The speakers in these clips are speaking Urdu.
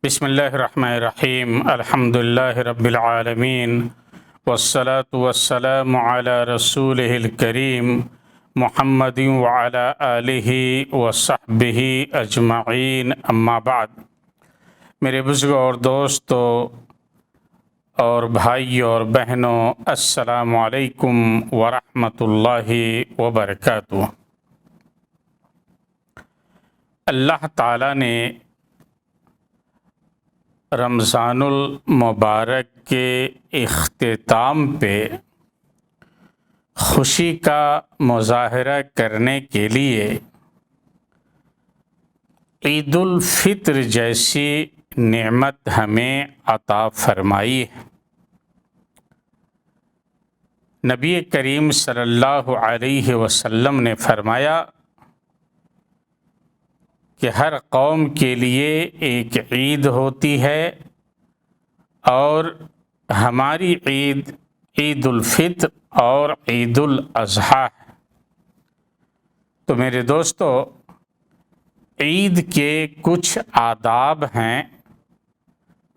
بسم اللہ الرحمن الرحیم الحمد للہ رب العالمین والصلاة والسلام علی رسولہ الکریم محمد وعلی آلہ وصحبہ اجمعین اما بعد۔ میرے بزرگوں اور دوستوں اور بھائیوں اور بہنوں، السلام علیکم ورحمۃ اللہ وبرکاتہ۔ اللہ تعالیٰ نے رمضان المبارک کے اختتام پہ خوشی کا مظاہرہ کرنے کے لیے عید الفطر جیسی نعمت ہمیں عطا فرمائی ہے۔ نبی کریم صلی اللہ علیہ وسلم نے فرمایا کہ ہر قوم کے لیے ایک عید ہوتی ہے اور ہماری عید عید الفطر اور عید الاضحیٰ ہے۔ تو میرے دوستو، عید کے کچھ آداب ہیں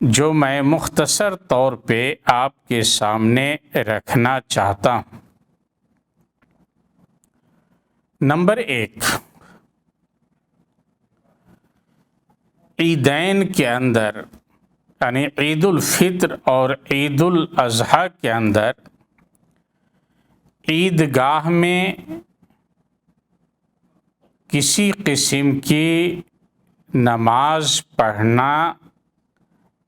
جو میں مختصر طور پہ آپ کے سامنے رکھنا چاہتا ہوں۔ نمبر 1، عیدین کے اندر یعنی عید الفطر اور عید الاضحیٰ کے اندر عیدگاہ میں کسی قسم کی نماز پڑھنا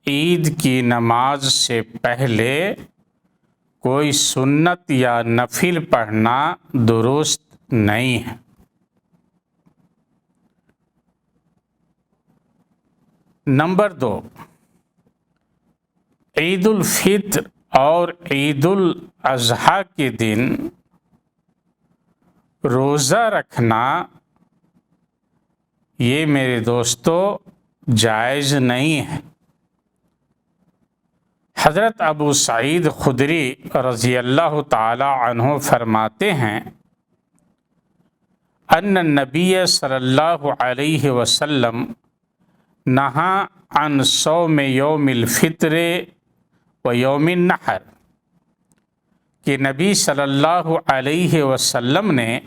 عید کی نماز سے پہلے کوئی سنت یا نفل پڑھنا درست نہیں ہے۔ نمبر 2، عید الفطر اور عید الاضحیٰ کے دن روزہ رکھنا یہ میرے دوستو جائز نہیں ہے۔ حضرت ابو سعید خدری رضی اللہ تعالی عنہ فرماتے ہیں ان النبی صلی اللہ علیہ وسلم نہا عن صوم یوم الفطر و یوم النحر، کہ نبی صلی اللہ علیہ وسلم نے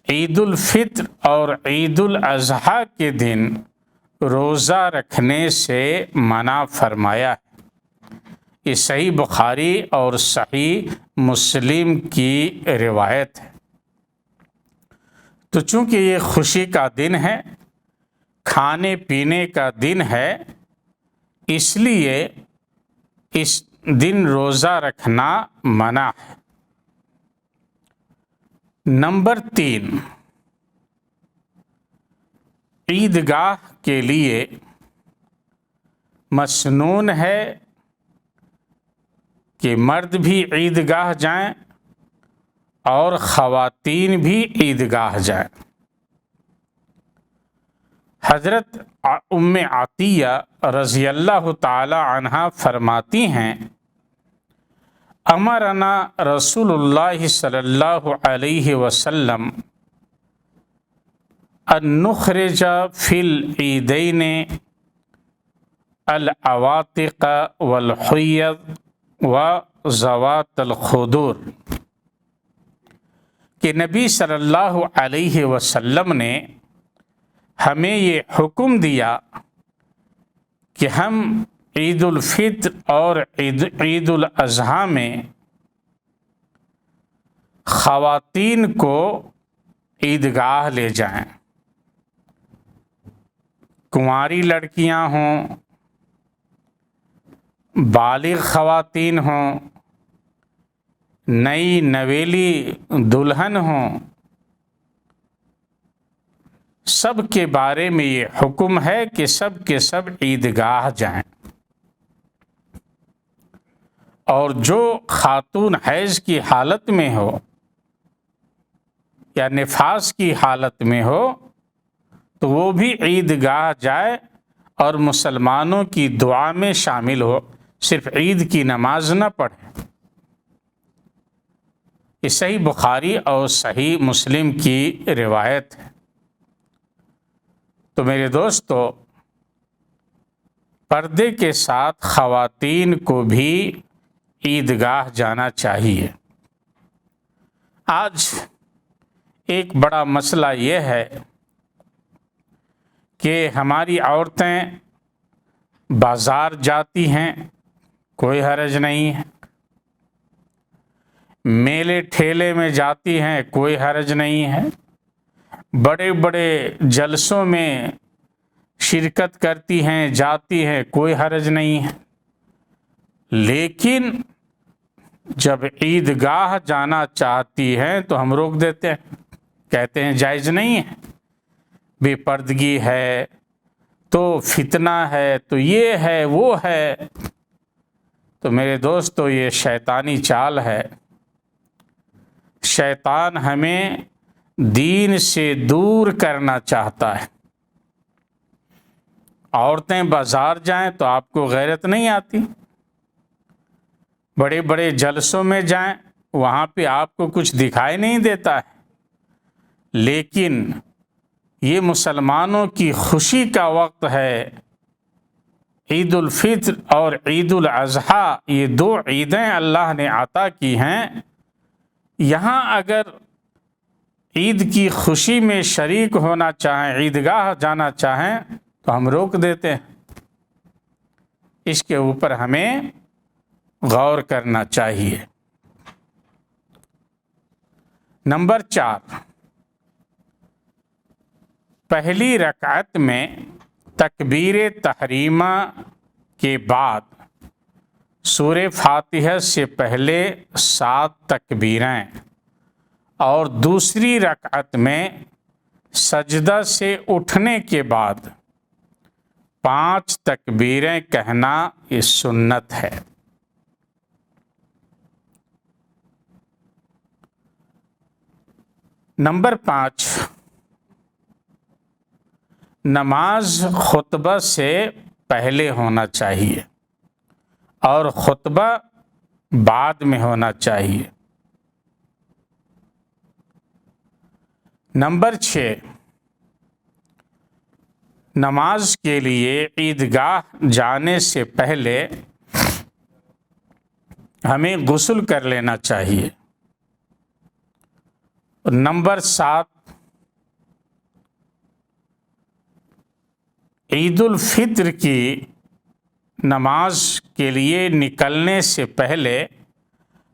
عید الفطر اور عید الاضحیٰ کے دن روزہ رکھنے سے منع فرمایا ہے۔ یہ صحیح بخاری اور صحیح مسلم کی روایت ہے۔ تو چونکہ یہ خوشی کا دن ہے، کھانے پینے کا دن ہے، اس لیے اس دن روزہ رکھنا منع ہے۔ نمبر 3، عیدگاہ کے لیے مسنون ہے کہ مرد بھی عیدگاہ جائیں اور خواتین بھی عیدگاہ جائیں۔ حضرت ام عطیہ رضی اللہ تعالی عنہا فرماتی ہیں امرنا رسول اللہ صلی اللہ علیہ وسلم ان نخرج فی العیدین العواتق والحید و ذوات الخدور، کہ نبی صلی اللہ علیہ وسلم نے ہمیں یہ حکم دیا کہ ہم عید الفطر اور عید الاضحیٰ میں خواتین کو عیدگاہ لے جائیں، کنواری لڑکیاں ہوں، بالغ خواتین ہوں، نئی نویلی دلہن ہوں، سب کے بارے میں یہ حکم ہے کہ سب کے سب عیدگاہ جائیں۔ اور جو خاتون حیض کی حالت میں ہو یا نفاس کی حالت میں ہو تو وہ بھی عیدگاہ جائے اور مسلمانوں کی دعا میں شامل ہو، صرف عید کی نماز نہ پڑھے۔ یہ صحیح بخاری اور صحیح مسلم کی روایت ہے۔ تو میرے دوستو، پردے کے ساتھ خواتین کو بھی عیدگاہ جانا چاہیے۔ آج ایک بڑا مسئلہ یہ ہے کہ ہماری عورتیں بازار جاتی ہیں، کوئی حرج نہیں ہے، میلے ٹھیلے میں جاتی ہیں، کوئی حرج نہیں ہے، بڑے بڑے جلسوں میں شرکت کرتی ہیں، جاتی ہیں، کوئی حرج نہیں ہے، لیکن جب عیدگاہ جانا چاہتی ہیں تو ہم روک دیتے ہیں، کہتے ہیں جائز نہیں ہے، بے پردگی ہے تو فتنہ ہے تو یہ ہے وہ ہے۔ تو میرے دوستو، یہ شیطانی چال ہے۔ شیطان ہمیں دین سے دور کرنا چاہتا ہے۔ عورتیں بازار جائیں تو آپ کو غیرت نہیں آتی، بڑے بڑے جلسوں میں جائیں وہاں پہ آپ کو کچھ دکھائی نہیں دیتا ہے، لیکن یہ مسلمانوں کی خوشی کا وقت ہے۔ عید الفطر اور عید الاضحیٰ، یہ دو عیدیں اللہ نے عطا کی ہیں، یہاں اگر عید کی خوشی میں شریک ہونا چاہیں، عیدگاہ جانا چاہیں تو ہم روک دیتے ہیں۔ اس کے اوپر ہمیں غور کرنا چاہیے۔ نمبر 4، پہلی رکعت میں تکبیر تحریمہ کے بعد سورہ فاتحہ سے پہلے 7 تکبیریں اور دوسری رکعت میں سجدہ سے اٹھنے کے بعد 5 تکبیریں کہنا یہ سنت ہے۔ نمبر 5، نماز خطبہ سے پہلے ہونا چاہیے اور خطبہ بعد میں ہونا چاہیے۔ نمبر 6، نماز کے لیے عیدگاہ جانے سے پہلے ہمیں غسل کر لینا چاہیے۔ نمبر 7، عید الفطر کی نماز کے لیے نکلنے سے پہلے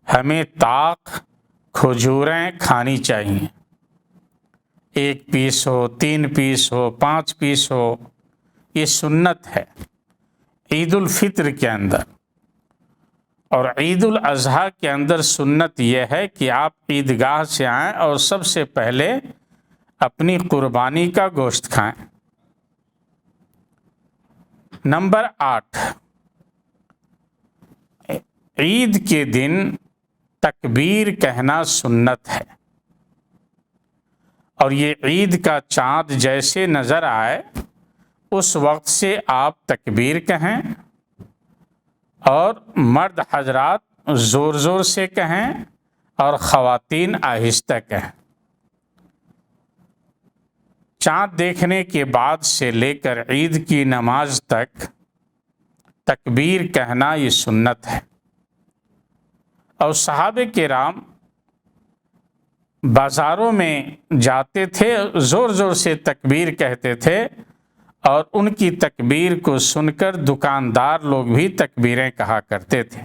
ہمیں طاق، کھجوریں کھانی چاہیے، 1 پیس ہو، 3 پیس ہو، 5 پیس ہو، یہ سنت ہے عید الفطر کے اندر۔ اور عید الاضحیٰ کے اندر سنت یہ ہے کہ آپ عیدگاہ سے آئیں اور سب سے پہلے اپنی قربانی کا گوشت کھائیں۔ نمبر 8، عید کے دن تکبیر کہنا سنت ہے، اور یہ عید کا چاند جیسے نظر آئے اس وقت سے آپ تکبیر کہیں، اور مرد حضرات زور زور سے کہیں اور خواتین آہستہ کہیں۔ چاند دیکھنے کے بعد سے لے کر عید کی نماز تک تکبیر کہنا یہ سنت ہے۔ اور صحابہ کرام بازاروں میں جاتے تھے، زور زور سے تکبیر کہتے تھے، اور ان کی تکبیر کو سن کر دکاندار لوگ بھی تکبیریں کہا کرتے تھے۔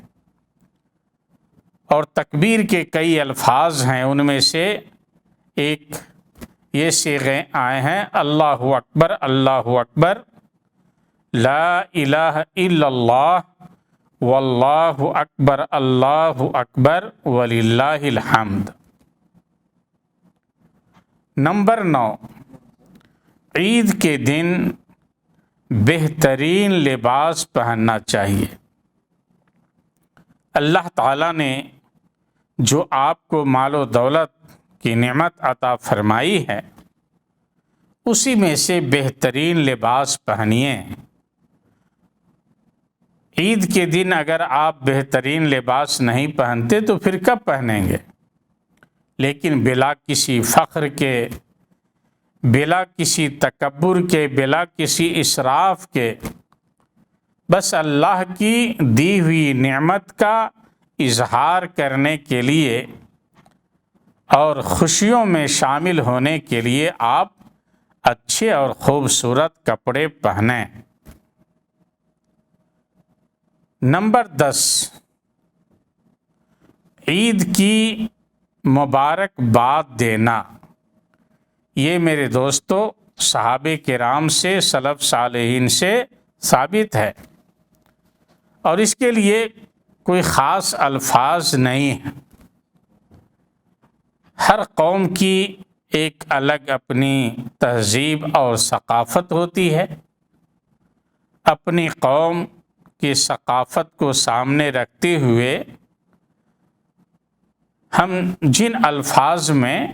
اور تکبیر کے کئی الفاظ ہیں، ان میں سے ایک یہ صیغے آئے ہیں: اللہ اکبر، اللہ اکبر، لا الہ الا اللہ، واللہ اکبر، اللہ اکبر، وللہ الحمد۔ نمبر 9، عید کے دن بہترین لباس پہننا چاہیے۔ اللہ تعالیٰ نے جو آپ کو مال و دولت کی نعمت عطا فرمائی ہے، اسی میں سے بہترین لباس پہنیے۔ عید کے دن اگر آپ بہترین لباس نہیں پہنتے تو پھر کب پہنیں گے؟ لیکن بلا کسی فخر کے، بلا کسی تکبر کے، بلا کسی اسراف کے بس اللہ کی دی ہوئی نعمت کا اظہار کرنے کے لیے اور خوشیوں میں شامل ہونے کے لیے آپ اچھے اور خوبصورت کپڑے پہنیں۔ نمبر 10، عید کی مبارکباد دینا۔ یہ میرے دوستو صحابہ کرام سے، سلف صالحین سے ثابت ہے، اور اس کے لیے کوئی خاص الفاظ نہیں ہیں۔ ہر قوم کی ایک الگ اپنی تہذیب اور ثقافت ہوتی ہے۔ اپنی قوم کی ثقافت کو سامنے رکھتے ہوئے ہم جن الفاظ میں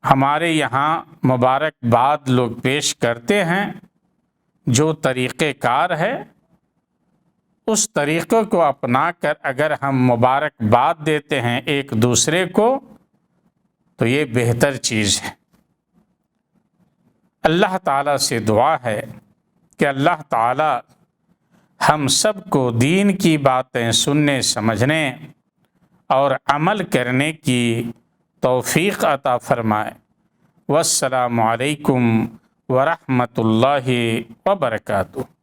ہمارے یہاں مبارکباد لوگ پیش کرتے ہیں، جو طریقہ کار ہے، اس طریقے کو اپنا کر اگر ہم مبارکباد دیتے ہیں ایک دوسرے کو تو یہ بہتر چیز ہے۔ اللہ تعالیٰ سے دعا ہے کہ اللہ تعالیٰ ہم سب کو دین کی باتیں سننے، سمجھنے اور عمل کرنے کی توفیق عطا فرمائے۔ والسلام علیکم ورحمۃ اللہ وبرکاتہ۔